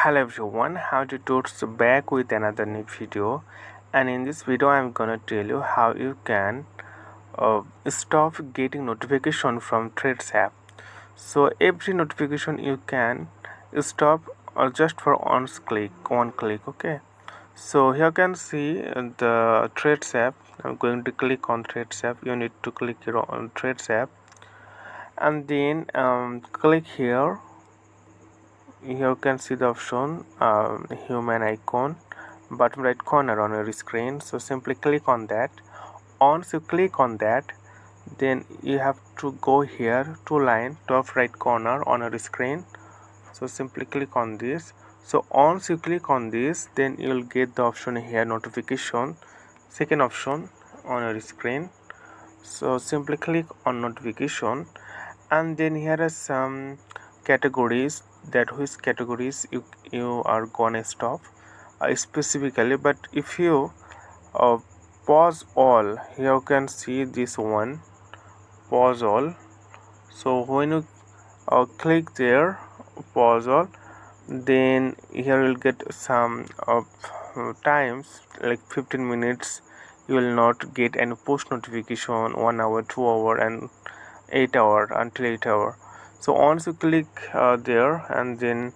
Hello everyone, how to towards back with another new video, and in this video I'm gonna tell you how you can stop getting notification from Threads app. So every notification you can stop just for one click. Okay, so here you can see the Threads app. I'm going to click on Threads app. You need to click here on Threads app and then click here. Here you can see the option human icon bottom right corner on your screen, so simply click on that. Once you click on that, then you have to go here to line top right corner on your screen, so simply click on this. So once you click on this, then you will get the option here notification, second option on your screen. So simply click on notification, and then here are some categories, that which categories you are gonna stop specifically. But if you uh, pause all, here you can see this one, pause all. So when you click there, pause all, then here you'll get some times like 15 minutes you will not get any push notification, 1 hour, 2 hour, and 8 hour, until 8 hour. So once you click there and then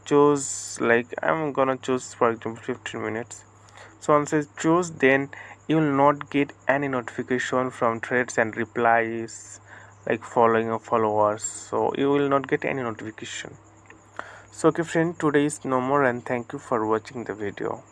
choose, like I'm gonna choose for example 15 minutes. So once I choose, then you will not get any notification from threads and replies like following or followers, so you will not get any notification. So okay friend, today is no more, and thank you for watching the video.